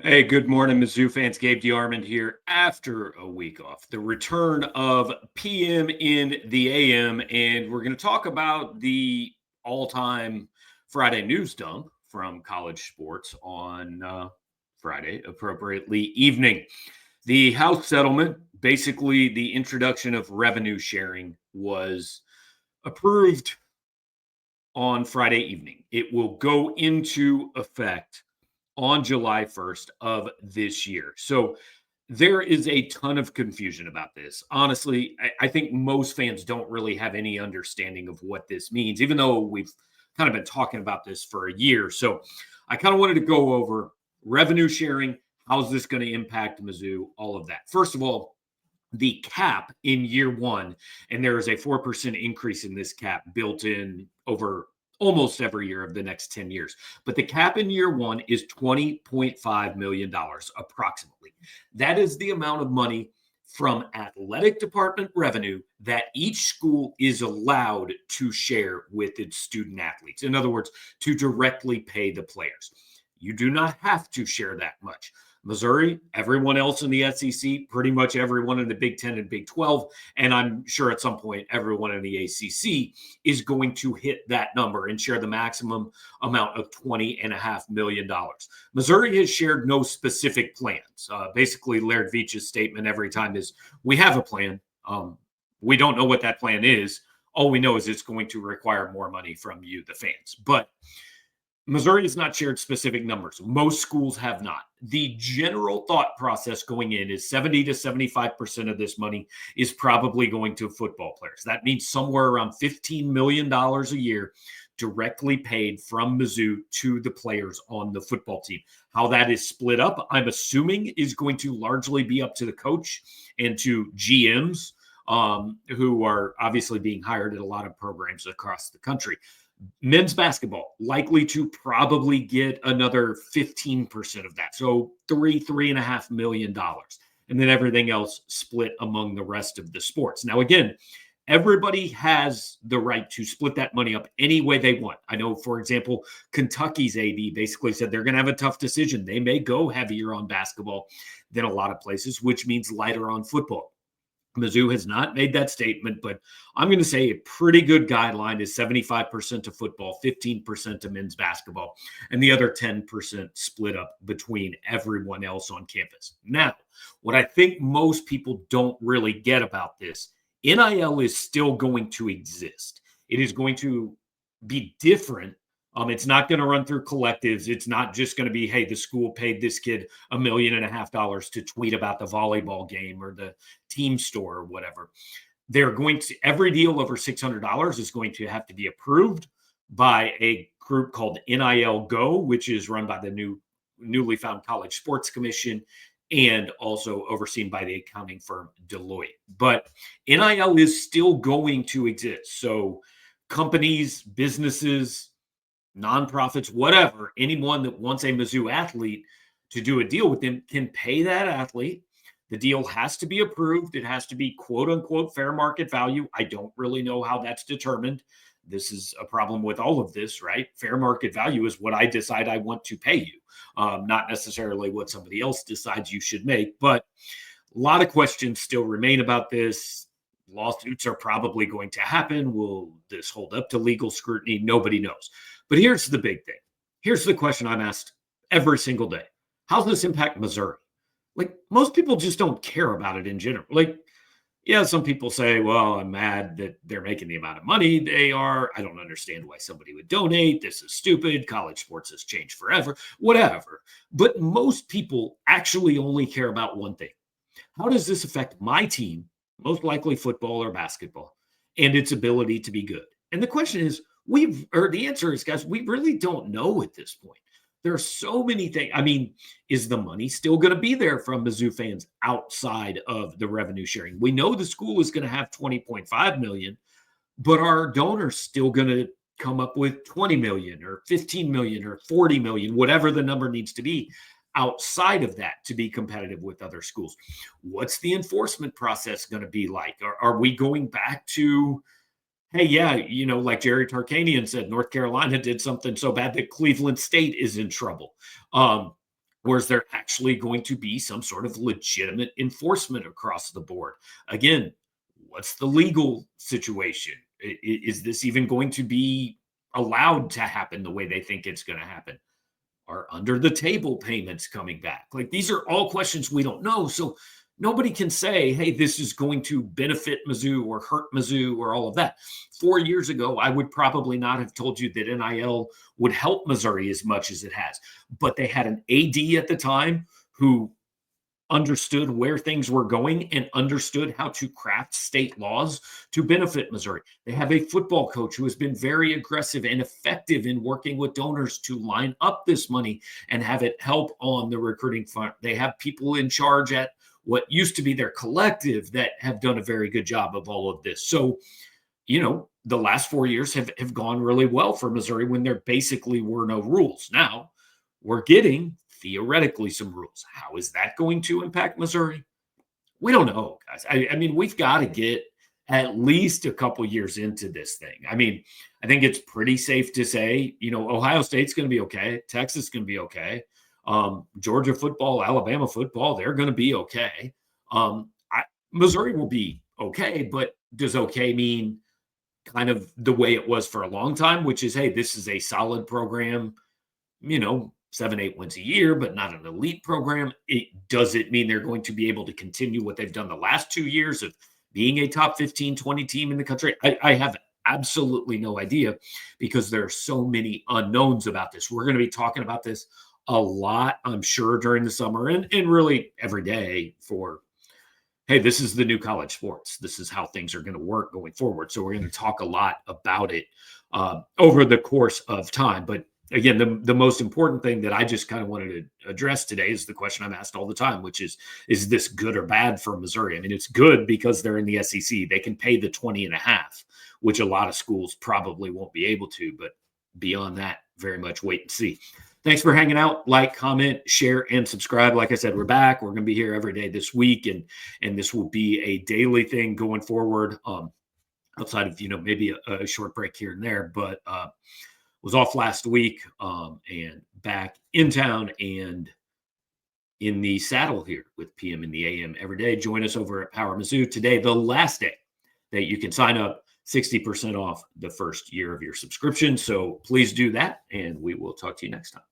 Hey, good morning, Mizzou fans. Gabe DeArmond here after a week off. The return of PM in the AM, and we're going to talk about the all-time Friday news dump from college sports on Friday, appropriately evening. The House settlement, basically the introduction of revenue sharing, was approved on Friday evening. It will go into effect on July 1st of this year. So there is a ton of confusion about this. Honestly, I think most fans don't really have any understanding of what this means, even though we've kind of been talking about this for a year. So I kind of wanted to go over revenue sharing. How's this going to impact Mizzou? All of that. First of all, the cap in year one, and there is a 4% increase in this cap built in over almost every year of the next 10 years. But the cap in year one is $20.5 million approximately. That is the amount of money from athletic department revenue that each school is allowed to share with its student athletes. In other words, to directly pay the players. You do not have to share that much. Missouri, everyone else in the SEC, pretty much everyone in the Big Ten and Big 12, and I'm sure at some point everyone in the ACC is going to hit that number and share the maximum amount of $20.5 million. Missouri has shared no specific plans. Basically, Laird Veach's statement every time is, we have a plan. We don't know what that plan is. All we know is it's going to require more money from you, the fans. But Missouri has not shared specific numbers. Most schools have not. The general thought process going in is 70 to 75% of this money is probably going to football players. That means somewhere around $15 million a year directly paid from Mizzou to the players on the football team. How that is split up, I'm assuming, is going to largely be up to the coach and to GMs who are obviously being hired at a lot of programs across the country. Men's basketball likely to probably get another 15% of that. So $3.5 million. And then everything else split among the rest of the sports. Now, again, everybody has the right to split that money up any way they want. I know, for example, Kentucky's AD basically said they're going to have a tough decision. They may go heavier on basketball than a lot of places, which means lighter on football. Mizzou has not made that statement, but I'm going to say a pretty good guideline is 75% to football, 15% to men's basketball, and the other 10% split up between everyone else on campus. Now, what I think most people don't really get about this, NIL is still going to exist. It is going to be different. It's not going to run through collectives. It's not just going to be, hey, the school paid this kid $1.5 million to tweet about the volleyball game or the team store or whatever. They're going to, every deal over $600 is going to have to be approved by a group called NIL Go, which is run by the newly found College Sports Commission and also overseen by the accounting firm Deloitte. But NIL is still going to exist. So companies, businesses, nonprofits, whatever, anyone that wants a Mizzou athlete to do a deal with them can pay that athlete. The deal has to be approved. It has to be quote unquote fair market value. I don't really know how that's determined. This is a problem with all of this, right? Fair market value is what I decide I want to pay you, not necessarily what somebody else decides you should make. But a lot of questions still remain about this. Lawsuits are probably going to happen. Will this hold up to legal scrutiny? Nobody knows. But here's the big thing. Here's the question I'm asked every single day. How does this impact Missouri? Like, most people just don't care about it in general. Like, yeah, some people say, well, I'm mad that they're making the amount of money they are. I don't understand why somebody would donate. This is stupid. College sports has changed forever, whatever. But most people actually only care about one thing. How does this affect my team, most likely football or basketball, and its ability to be good? And the question is, the answer is, guys, we really don't know at this point. There are so many things. I mean, is the money still going to be there from Mizzou fans outside of the revenue sharing? We know the school is going to have 20.5 million, but are donors still going to come up with 20 million or 15 million or 40 million, whatever the number needs to be outside of that to be competitive with other schools? What's the enforcement process going to be like? Are we going back to, hey, yeah, like Jerry Tarkanian said, North Carolina did something so bad that Cleveland State is in trouble. Or is there actually going to be some sort of legitimate enforcement across the board? Again, what's the legal situation? Is this even going to be allowed to happen the way they think it's going to happen? Are under the table payments coming back? Like, these are all questions we don't know. So nobody can say, hey, this is going to benefit Mizzou or hurt Mizzou or all of that. 4 years ago, I would probably not have told you that NIL would help Missouri as much as it has. But they had an AD at the time who understood where things were going and understood how to craft state laws to benefit Missouri. They have a football coach who has been very aggressive and effective in working with donors to line up this money and have it help on the recruiting front. They have people in charge at what used to be their collective that have done a very good job of all of this. So, the last 4 years have gone really well for Missouri when there basically were no rules. Now we're getting theoretically some rules. How is that going to impact Missouri? We don't know, guys. I mean, we've got to get at least a couple years into this thing. I mean, I think it's pretty safe to say, Ohio State's going to be okay. Texas is going to be okay. Georgia football, Alabama football, they're going to be okay. Missouri will be okay, but does okay mean kind of the way it was for a long time, which is, hey, this is a solid program, 7, 8 wins a year, but not an elite program. Does it mean they're going to be able to continue what they've done the last 2 years of being a top 15, 20 team in the country? I have absolutely no idea because there are so many unknowns about this. We're going to be talking about this a lot, I'm sure, during the summer and really every day for, hey, this is the new college sports. This is how things are going to work going forward. So we're going to talk a lot about it over the course of time. But again, the most important thing that I just kind of wanted to address today is the question I'm asked all the time, which is this good or bad for Missouri? I mean, it's good because they're in the SEC. They can pay the 20.5, which a lot of schools probably won't be able to. But beyond that, very much wait and see. Thanks for hanging out. Like, comment, share, and subscribe. Like I said, we're back. We're going to be here every day this week, and this will be a daily thing going forward. Outside of maybe a short break here and there, but was off last week and back in town and in the saddle here with PM in the AM every day. Join us over at Power Mizzou today, the last day that you can sign up, 60% off the first year of your subscription. So please do that, and we will talk to you next time.